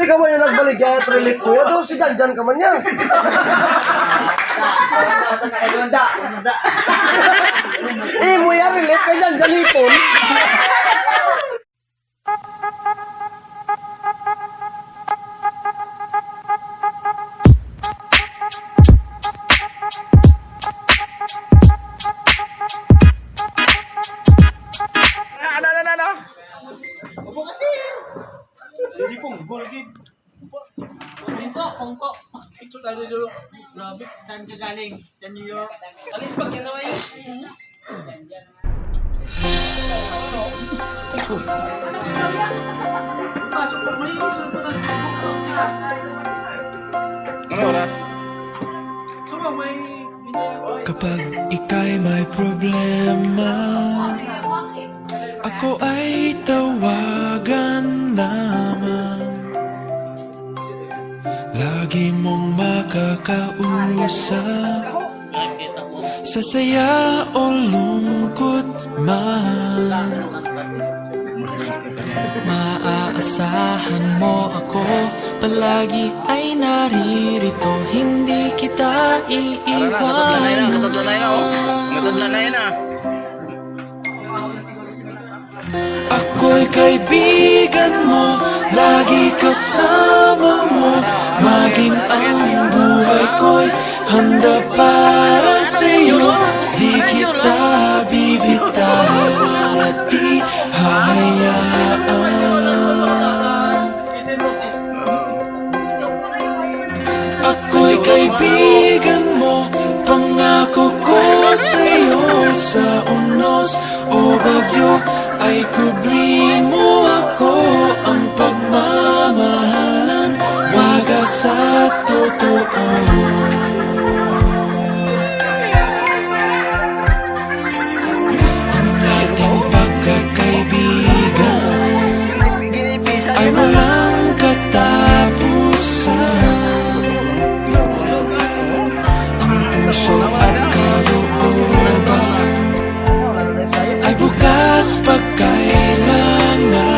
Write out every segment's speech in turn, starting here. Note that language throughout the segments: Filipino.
ka man yung nagbaligay at relief ko. Doon si Janjan ka man yan. Mo yan, relief ka Janjan hipon. Opo kasi. Hindi punggol, gid. Pongko. Ito tayo dito. Grabe. Saan ka galing? Sa New York. Alis pag yan naman yun. Pasok ko may usul ko ng ano oras? Suma may Kapag ika'y may problema, ako ay tawagan lamang. Lagi mong makakausap, sa saya o lungkot man. Maaasahan mo ako, palagi ay naririto, hindi kita iiwanan. Ako'y kaibigan mo, lagi kasama mo, maging ang buhay ko'y handa para sa'yo. Di kita bibitawan at di hahayaan. Ako'y kaibigan mo, pangako ko sa'yo, sa unos o bagyo ay kubli mo ako. Ang pagmamahalan, wagas sa totoo. Ang ating pagkakaibigan ay walang katapusan. Ang puso at kalooban ay bukas pagkailangan.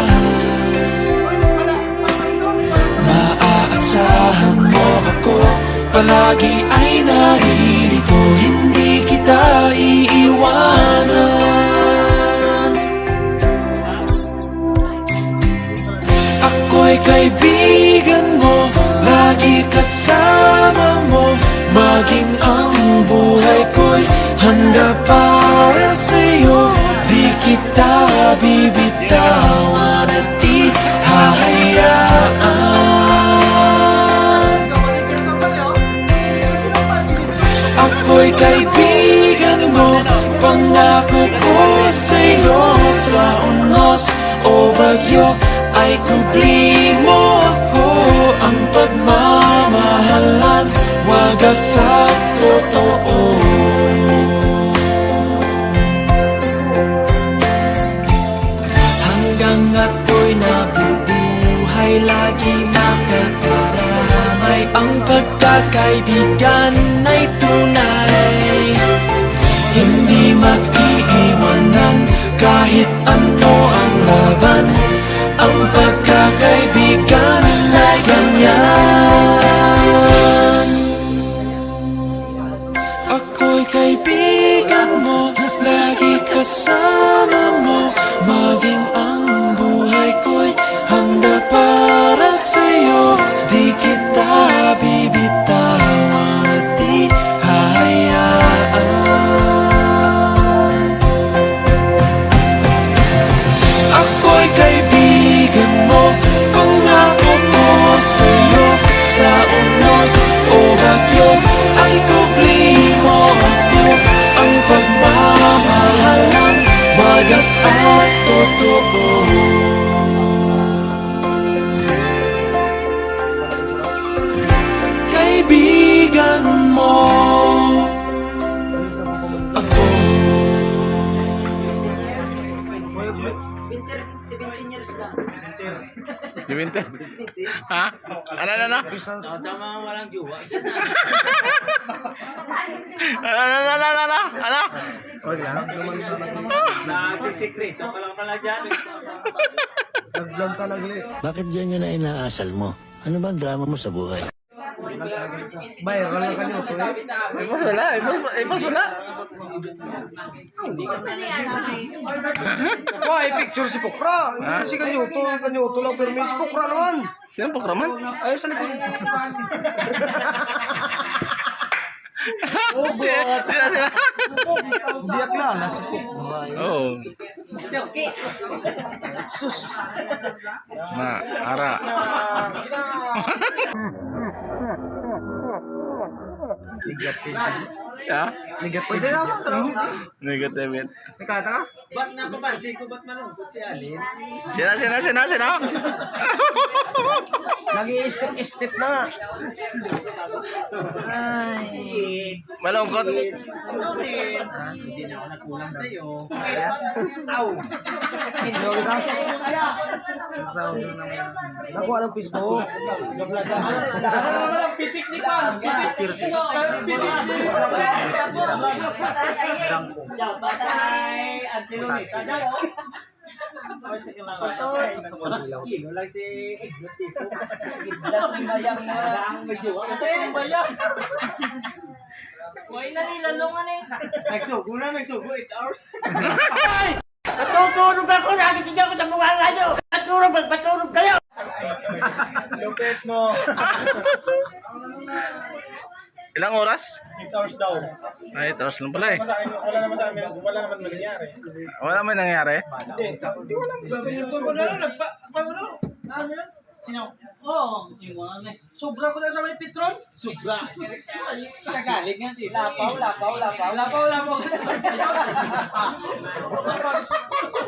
Maaasahan mo ako, palagi ay naririto, hindi kita iiwanan. Ako'y kaibigan mo, lagi kasama mo, maging ang buhay ko'y handa para sa'yo. Di kita bibitawan at di hahayaan. Ako'y kaibigan mo, pangako ko sa'yo, sa unos o bagyo ay kubli mo ako. Ang pagmamahalan, wagas sa totoo. Hanggang ako'y nabubuhay, lagi makakaramay. Ang pagkakaibigan ay tunay, hindi mag-iiwanan kahit ano ang laban. Ang pagkakaibigan ay ganyan. Ako'y kaibigan mo, lagi kasama mo, maging ang buhay ko'y handa para sa'yo. Di kita bibitawan at di hahayaan. Ako'y kaibigan mo, pangako ko sa'yo, sa unos o bagyo ay kubli mo ako. Ang pagmamahalan, wagas at totoo. Kaibigan mo ako. 17 years lang. Diminter? Ha? Ano? Sa mga walang jowa. Ano? Nagsisikreto ka lang pala dyan. Nag-vlog ka nagli. Bakit yan yun na inaasal mo? Ano ba ang drama mo sa buhay? Viral na kanyoto eh. Ipos wala, ipos wala. Wah, picture si Pokra. Ha? Si kanyoto lang pero may si Pokra naman. Sino po kraman? Ayun sa likod. Sila. Hindi aklala si Pokra. Oo. Sus. Na, ara. Negative. Ha? Negative. Pwede naman talaga. Negative yun. Nakata ka? Ba't napapansin ko ba't malungkot si Alin? Sino? Nag-i-step na. Malungkot. Hindi na ako nagkulang sa'yo. Aw! Hindi kaso. Nakuha ng Facebook. Pitik ni Paz! Pitik ni Patay! Antilonita na yun! Kilo lang si Iglet dito. Iglet ni Bayang na ang medyo. Kasi yung Bayang! Huwag na nilalungan eh. Nagsugo, 8 hours. Natutulog ako! Nagising ako sa mga radyo! Natulog! Magpatulog kayo! Lopez mo. Ilang oras? 8 hours daw. Ay, tapos lang pala eh. Wala naman sa amin, wala naman nangyari. Wala may nangyari? Hindi ko lang. Sino? Oo, yung mga na. Sobra ko na sa may Petron? Sobra. Tagalig nga, di. Lapaw.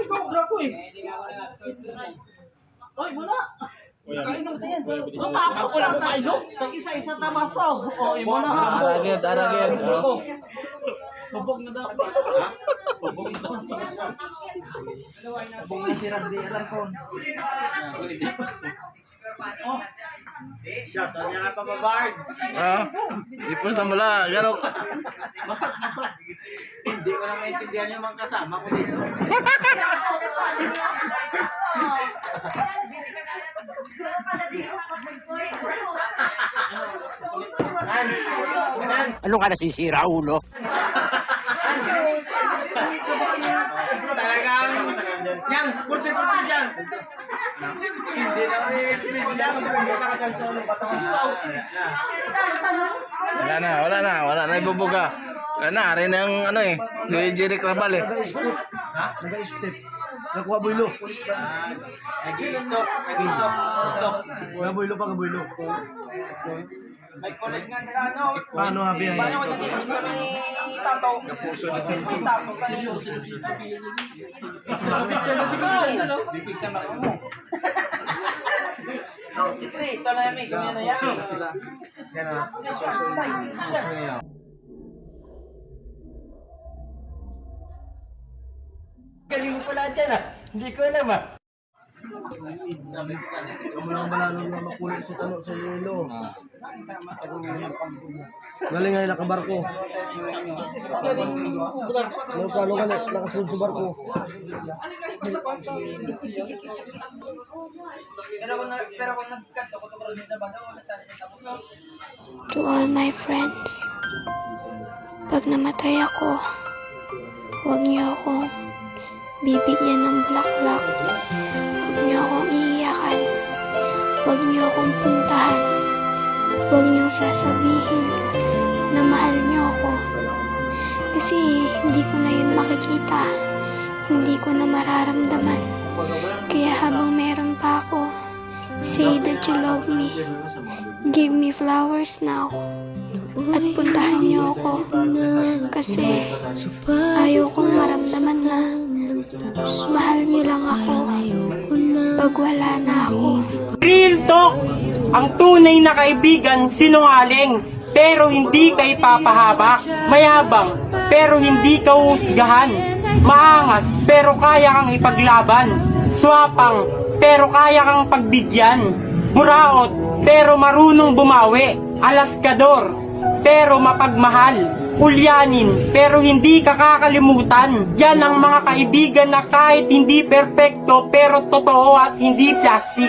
Sobra ko eh. Oy, muna. Kainom tayo. Tapos lang tayo. Pag-isa-isa tabaso. O, imo na ha. Aragid. Bubog na daw. Ha? Bubog na daw. Bubog na si Randy. Alam ko. Oh. Shot on niya nga pa Bards. Ah, ipos na mula. Gano? Masak. Hindi ko na maintindihan yung mga kasama ko dito. Ano ka nasisira, ulo? Talagang yang purti dyan. Hindi na may explain dyan. Wala na ibubuga. Wala na, rin ang ano eh. Si Jerry Crabal eh. Nag-i-step. Nakuha builo. Nag-stop. Kabuilo pa, kabuilo. May college nga nila, ano? Paano habi ay? Paano kung nagiging kami tataw? Tapos tayo. Picture na siguro. Picture na ako. Sikreto na yan, kung yan na yan. Yan na. Galing mo pala dyan ah! Hindi ko alam ah! Malalong na makulit sa talo sa yelo. Galing nga nakabarko. Ano ka nakasunod sa barko. Pero kung nag-cut ako rin sa banda, wala tayo sa tapos. To all my friends, pag namatay ako, huwag niyo akong bibigyan ng bulaklak. Huwag niyo akong iiyakan. Huwag niyo akong puntahan. Huwag niyong sasabihin na mahal niyo ako. Kasi hindi ko na yun makikita. Hindi ko na mararamdaman. Kaya habang meron pa ako, say that you love me. Give me flowers now. At puntahan niyo ako. Kasi ayaw kong maramdaman na mahal niyo lang ako pag wala na ako. Real talk! Ang tunay na kaibigan sinungaling, pero hindi kay papahabak. Mayabang, pero hindi ka husgahan. Maangas, pero kaya kang ipaglaban. Swapang, pero kaya kang pagbigyan. Muraot, pero marunong bumawi. Alaskador, pero mapagmahal. Ulyanin, pero hindi ka kakalimutan. Yan ang mga kaibigan na kahit hindi perpekto, pero totoo at hindi plastic.